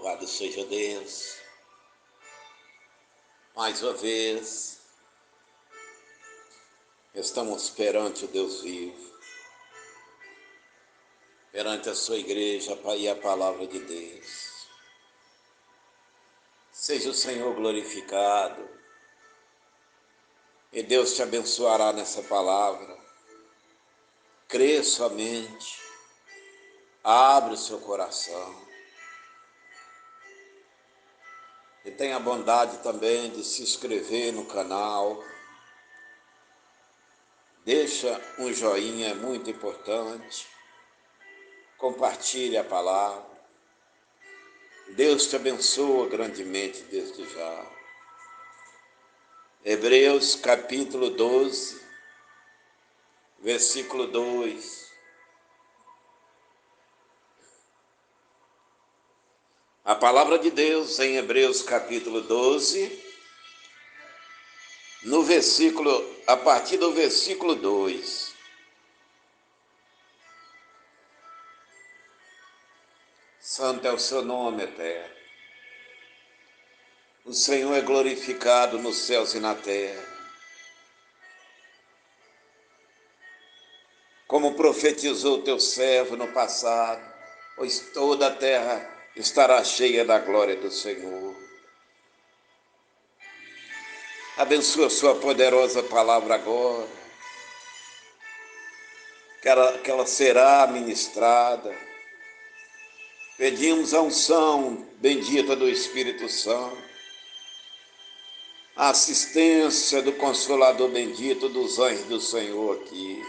Louvado seja Deus. Mais uma vez, estamos perante o Deus vivo, perante a sua igreja e a palavra de Deus. Seja o Senhor glorificado e Deus te abençoará nessa palavra. Crê somente, abre o seu coração. E tenha a bondade também de se inscrever no canal. Deixa um joinha, é muito importante. Compartilhe a palavra. Deus te abençoa grandemente desde já. Hebreus capítulo 12, versículo 2. A palavra de Deus em Hebreus capítulo 12, a partir do versículo 2. Santo é o seu nome, eterno. O Senhor é glorificado nos céus e na terra. Como profetizou teu servo no passado, pois toda a terra estará cheia da glória do Senhor. Abençoa a sua poderosa palavra agora, que ela será ministrada. Pedimos a unção bendita do Espírito Santo, a assistência do Consolador bendito dos anjos do Senhor aqui.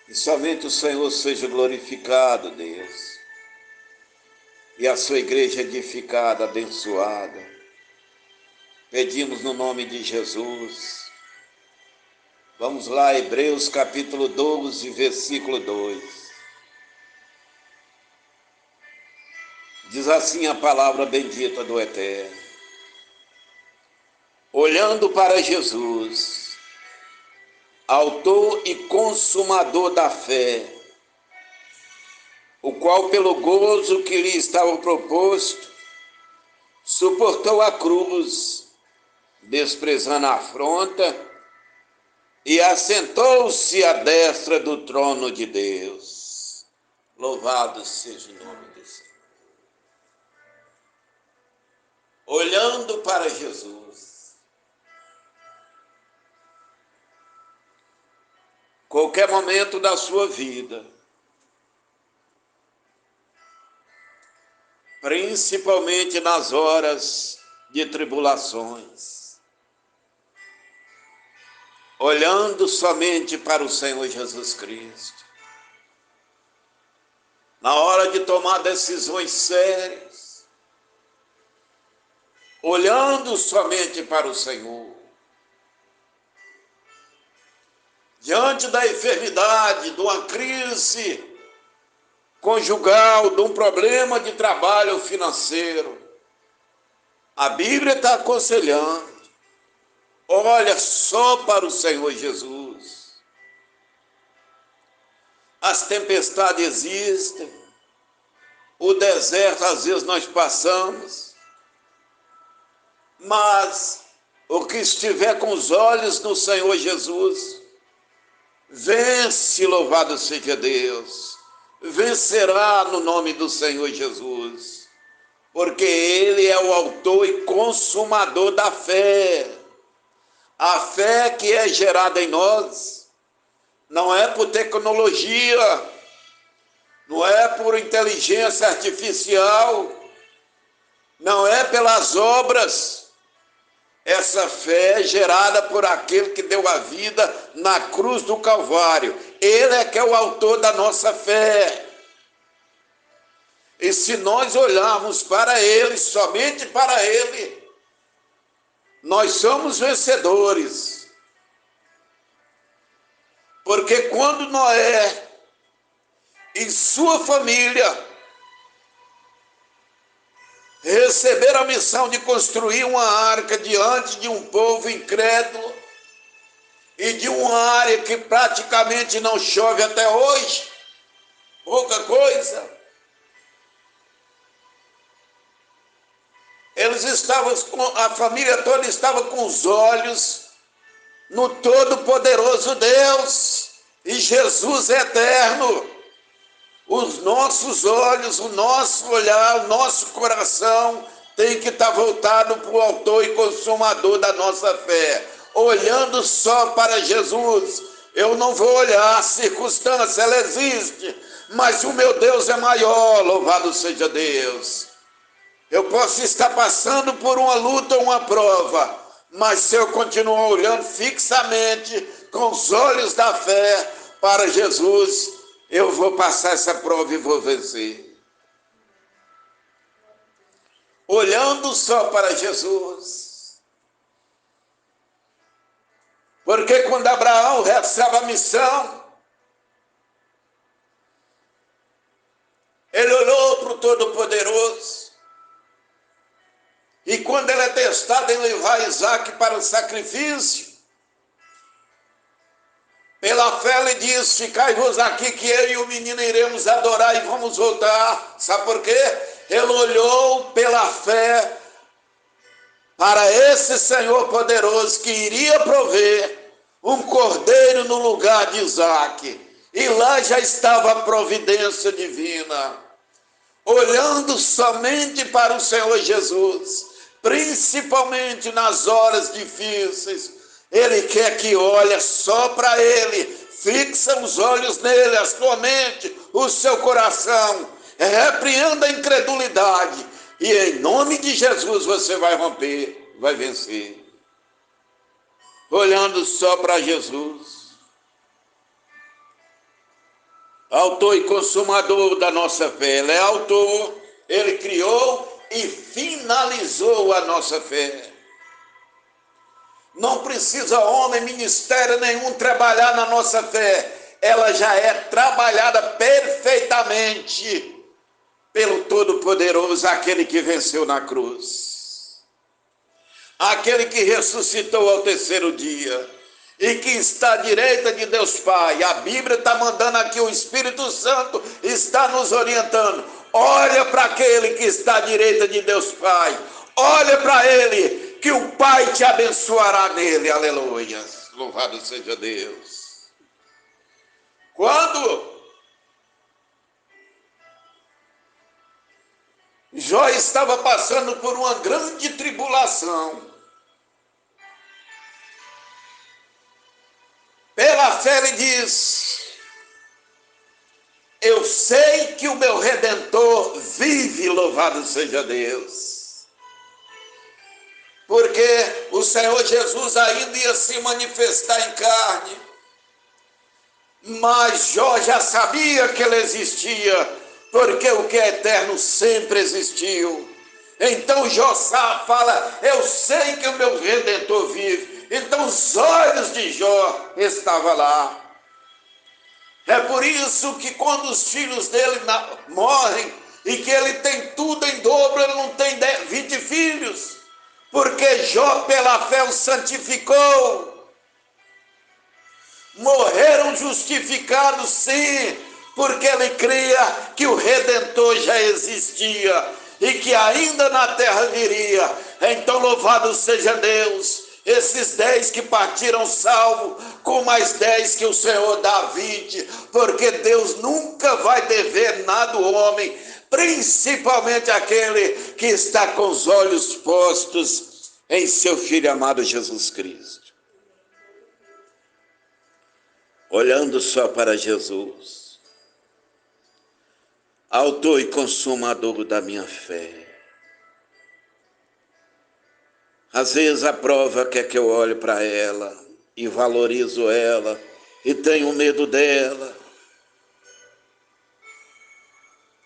E somente o Senhor seja glorificado, Deus, e a sua igreja edificada, abençoada. Pedimos no nome de Jesus. Vamos lá, Hebreus capítulo 12, versículo 2. Diz assim a palavra bendita do Eterno. Olhando para Jesus, autor e consumador da fé, o qual pelo gozo que lhe estava proposto, suportou a cruz, desprezando a afronta, e assentou-se à destra do trono de Deus. Louvado seja o nome do Senhor. Olhando para Jesus, qualquer momento da sua vida, principalmente nas horas de tribulações, olhando somente para o Senhor Jesus Cristo, na hora de tomar decisões sérias, olhando somente para o Senhor, diante da enfermidade, de uma crise conjugal, de um problema de trabalho financeiro, a Bíblia está aconselhando, olha só para o Senhor Jesus. As tempestades existem, o deserto às vezes nós passamos, mas o que estiver com os olhos no Senhor Jesus, vence, louvado seja Deus, vencerá no nome do Senhor Jesus, porque Ele é o autor e consumador da fé. A fé que é gerada em nós não é por tecnologia, não é por inteligência artificial, não é pelas obras. Essa fé é gerada por aquele que deu a vida na cruz do Calvário. Ele é que é o autor da nossa fé. E se nós olharmos para Ele, somente para Ele, nós somos vencedores. Porque quando Noé e sua família receberam a missão de construir uma arca diante de um povo incrédulo e de uma área que praticamente não chove até hoje, pouca coisa, a família toda estava com os olhos no Todo-Poderoso Deus, e Jesus é eterno. Os nossos olhos, o nosso olhar, o nosso coração tem que estar voltado para o autor e consumador da nossa fé, olhando só para Jesus. Eu não vou olhar a circunstância, ela existe, mas o meu Deus é maior, louvado seja Deus. Eu posso estar passando por uma luta ou uma prova, mas se eu continuar olhando fixamente, com os olhos da fé para Jesus, eu vou passar essa prova e vou vencer. Olhando só para Jesus. Porque quando Abraão recebe a missão, ele olhou para o Todo-Poderoso. E quando ele é testado em levar Isaac para o sacrifício, pela fé ele diz: ficai-vos aqui que eu e o menino iremos adorar e vamos voltar. Sabe por quê? Ele olhou pela fé para esse Senhor poderoso que iria prover um cordeiro no lugar de Isaac. E lá já estava a providência divina. Olhando somente para o Senhor Jesus, principalmente nas horas difíceis, Ele quer que olhe só para Ele, fixa os olhos nele, a sua mente, o seu coração, repreenda a incredulidade, e em nome de Jesus você vai romper, vai vencer. Olhando só para Jesus, autor e consumador da nossa fé. Ele é autor, Ele criou e finalizou a nossa fé. Não precisa homem, ministério nenhum trabalhar na nossa fé. Ela já é trabalhada perfeitamente pelo Todo-Poderoso, aquele que venceu na cruz. Aquele que ressuscitou ao terceiro dia e que está à direita de Deus Pai. A Bíblia está mandando aqui, o Espírito Santo está nos orientando. Olha para aquele que está à direita de Deus Pai. Olha para ele, que o Pai te abençoará nele. Aleluia. Louvado seja Deus. Quando Jó estava passando por uma grande tribulação, pela fé ele diz: eu sei que o meu Redentor vive, louvado seja Deus. Porque o Senhor Jesus ainda ia se manifestar em carne, mas Jó já sabia que ele existia, porque o que é eterno sempre existiu. Então Jó fala: eu sei que o meu Redentor vive. Então os olhos de Jó estavam lá. É por isso que quando os filhos dele morrem, e que ele tem tudo em dobro, ele não tem 20 filhos, porque Jó pela fé o santificou. Morreram justificados, sim, porque ele cria que o Redentor já existia e que ainda na terra viria. Então louvado seja Deus. Esses 10 que partiram salvo, com mais 10 que o Senhor dá 20, porque Deus nunca vai dever nada ao homem, principalmente aquele que está com os olhos postos em seu Filho amado Jesus Cristo. Olhando só para Jesus, autor e consumador da minha fé. Às vezes a prova quer que eu olhe para ela e valorizo ela e tenho medo dela.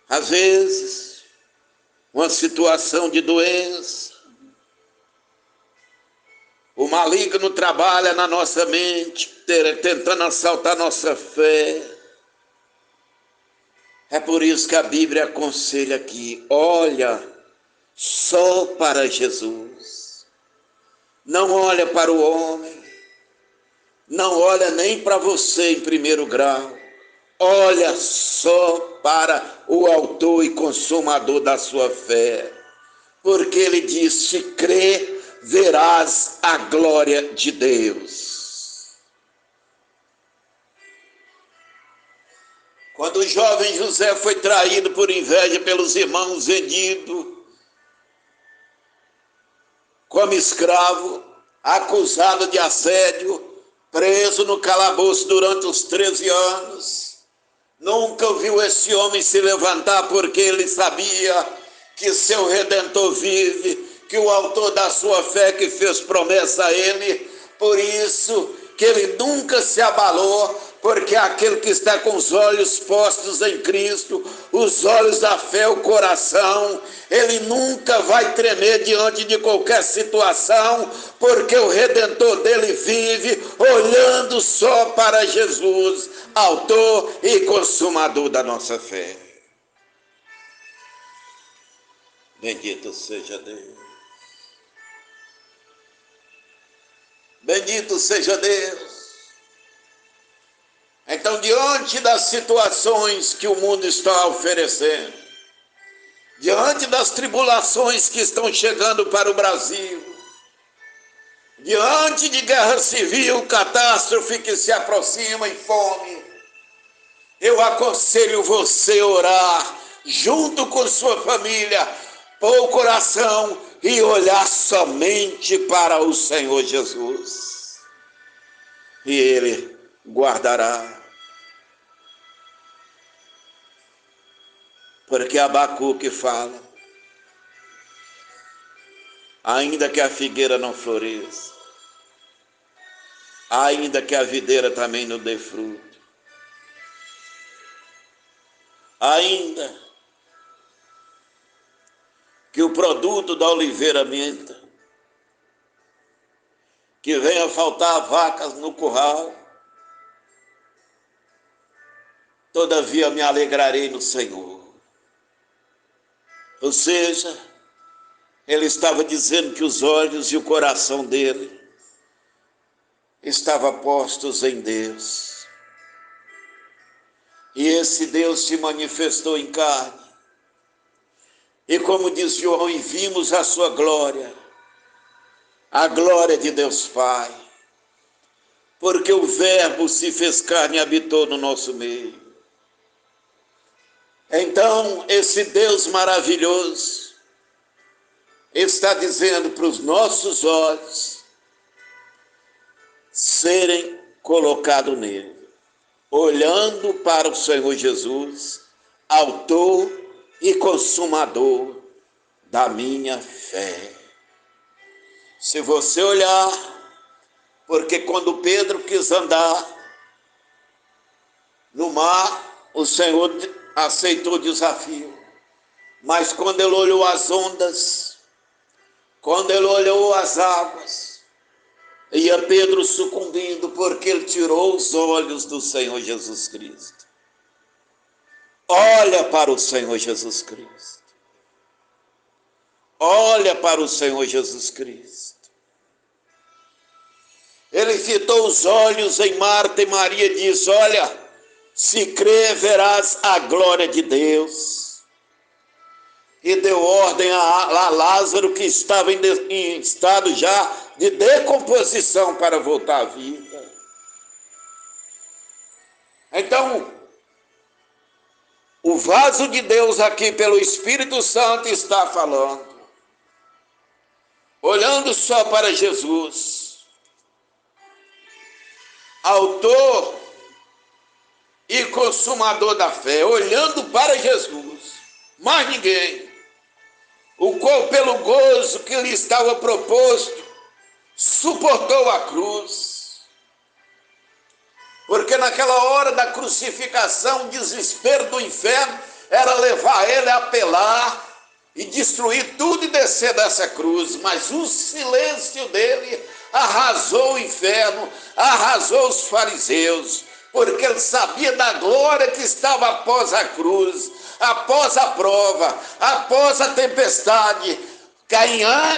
Às vezes, uma situação de doença, o maligno trabalha na nossa mente, tentando assaltar nossa fé. É por isso que a Bíblia aconselha aqui: olha só para Jesus. Não olha para o homem, não olha nem para você em primeiro grau, olha só para o autor e consumador da sua fé. porque ele disse: crê, verás a glória de Deus. Quando o jovem José foi traído por inveja pelos irmãos, vendido como escravo, acusado de assédio, preso no calabouço durante os 13 anos, nunca viu esse homem se levantar, porque ele sabia que seu Redentor vive, que o autor da sua fé que fez promessa a ele, por isso que ele nunca se abalou, porque aquele que está com os olhos postos em Cristo, os olhos da fé, o coração, ele nunca vai tremer diante de qualquer situação, porque o Redentor dele vive olhando só para Jesus, autor e consumador da nossa fé. Bendito seja Deus. Bendito seja Deus. Então, diante das situações que o mundo está oferecendo, diante das tribulações que estão chegando para o Brasil, diante de guerra civil, catástrofe que se aproxima e fome, eu aconselho você a orar junto com sua família, pôr o coração e olhar somente para o Senhor Jesus. E Ele guardará. Porque Abacuque fala: ainda que a figueira não floresça, ainda que a videira também não dê fruto, ainda que o produto da oliveira minta, que venha faltar vacas no curral, todavia me alegrarei no Senhor. Ou seja, ele estava dizendo que os olhos e o coração dele estavam postos em Deus. E esse Deus se manifestou em carne. E como diz João, e vimos a sua glória, a glória de Deus Pai, porque o Verbo se fez carne e habitou no nosso meio. Então, esse Deus maravilhoso está dizendo para os nossos olhos serem colocados nele, olhando para o Senhor Jesus, autor e consumador da minha fé. Se você olhar, porque quando Pedro quis andar no mar, o Senhor aceitou o desafio, mas quando ele olhou as ondas, quando ele olhou as águas, ia Pedro sucumbindo, porque ele tirou os olhos do Senhor Jesus Cristo. Olha para o Senhor Jesus Cristo. Olha para o Senhor Jesus Cristo. Ele fitou os olhos em Marta e Maria e disse: olha, se crer, verás a glória de Deus. E deu ordem a Lázaro, que estava em estado já de decomposição, para voltar à vida. Então, o vaso de Deus aqui pelo Espírito Santo está falando, olhando só para Jesus, autor e consumador da fé, olhando para Jesus, mais ninguém, o qual pelo gozo que lhe estava proposto, suportou a cruz, porque naquela hora da crucificação, o desespero do inferno era levar ele a apelar e destruir tudo e descer dessa cruz, mas o silêncio dele arrasou o inferno, arrasou os fariseus, porque ele sabia da glória que estava após a cruz, após a prova, após a tempestade.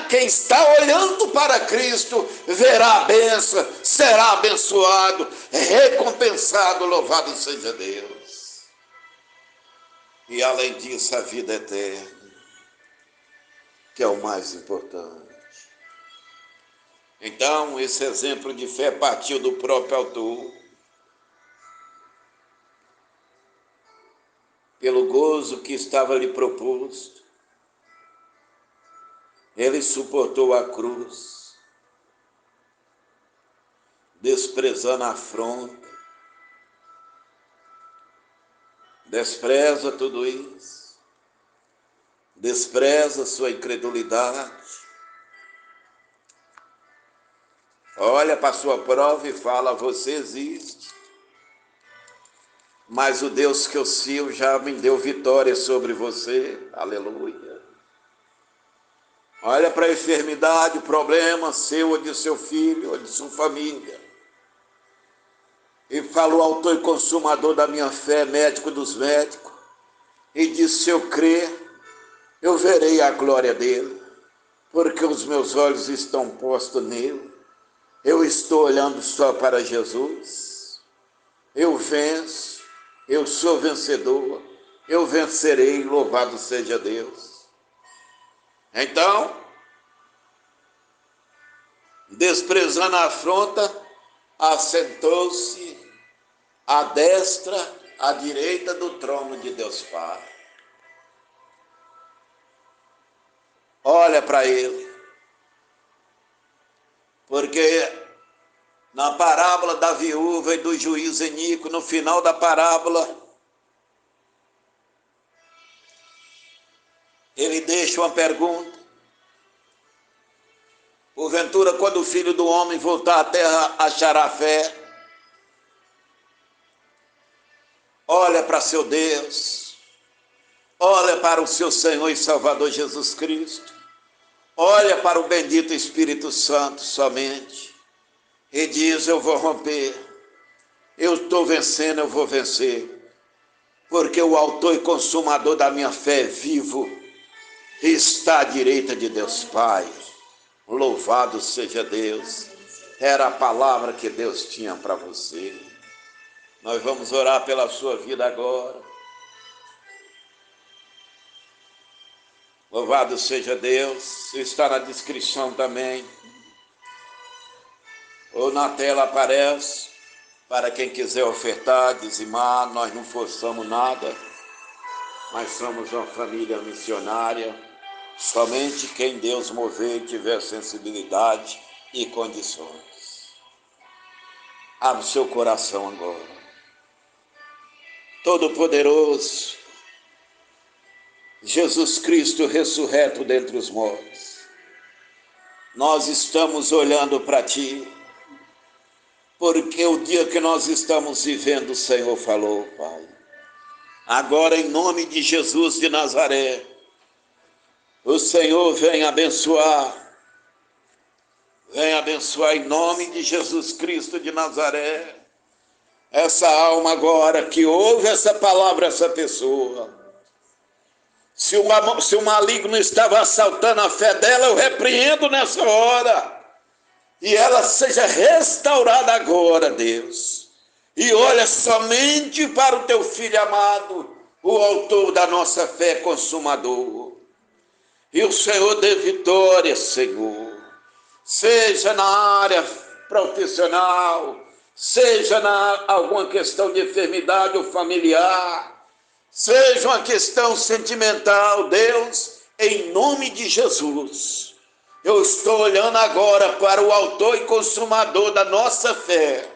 Quem está olhando para Cristo verá a bênção, será abençoado, recompensado, louvado seja Deus. E além disso, a vida eterna. que é o mais importante. Então, esse exemplo de fé partiu do próprio autor, pelo gozo que estava lhe proposto. Ele suportou a cruz, desprezando a afronta, despreza tudo isso, despreza sua incredulidade, olha para a sua prova e fala: você existe, mas o Deus que eu sirvo já me deu vitória sobre você, aleluia. Olha para a enfermidade, o problema seu ou de seu filho ou de sua família, e fala: o autor e consumador da minha fé, médico dos médicos, e diz: se eu crer, eu verei a glória dele, porque os meus olhos estão postos nele, eu estou olhando só para Jesus, eu venço, eu sou vencedor, eu vencerei, louvado seja Deus. Então, desprezando a afronta, assentou-se à destra, à direita do trono de Deus Pai. Olha para ele, porque na parábola da viúva e do juiz iníquo, no final da parábola, ele deixa uma pergunta: porventura, quando o Filho do Homem voltar à terra, achará fé? Olha para seu Deus, olha para o seu Senhor e Salvador Jesus Cristo, olha para o bendito Espírito Santo somente, e diz: eu vou romper, eu estou vencendo, eu vou vencer, porque o autor e consumador da minha fé é vivo, e está à direita de Deus Pai. Louvado seja Deus. Era a palavra que Deus tinha para você. Nós vamos orar pela sua vida agora. Louvado seja Deus. Está na descrição também, ou na tela aparece, para quem quiser ofertar, dizimar. Nós não forçamos nada, mas somos uma família missionária. Somente quem Deus mover e tiver sensibilidade e condições. Abra o seu coração agora. Todo-Poderoso, Jesus Cristo ressurreto dentre os mortos, nós estamos olhando para Ti, porque o dia que nós estamos vivendo, o Senhor falou, Pai. Agora, em nome de Jesus de Nazaré, o Senhor vem abençoar em nome de Jesus Cristo de Nazaré, essa alma agora que ouve essa palavra, essa pessoa. Se o maligno estava assaltando a fé dela, eu repreendo nessa hora, e ela seja restaurada agora, Deus. E olha somente para o Teu Filho amado, o autor da nossa fé, consumador. E o Senhor dê vitória, Senhor, seja na área profissional, seja na alguma questão de enfermidade ou familiar, seja uma questão sentimental, Deus, em nome de Jesus. Eu estou olhando agora para o autor e consumador da nossa fé,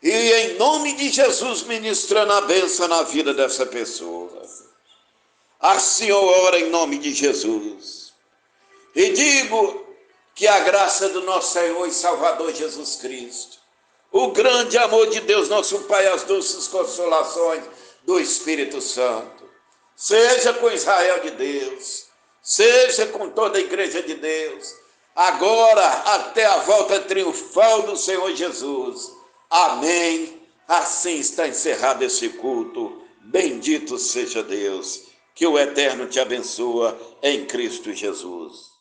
e em nome de Jesus ministrando a bênção na vida dessa pessoa. Assim eu oro em nome de Jesus, e digo que a graça do nosso Senhor e Salvador Jesus Cristo, o grande amor de Deus nosso Pai, as doces consolações do Espírito Santo, seja com Israel de Deus, seja com toda a igreja de Deus, agora até a volta triunfal do Senhor Jesus. Amém. Assim está encerrado esse culto. Bendito seja Deus. Que o Eterno te abençoe em Cristo Jesus.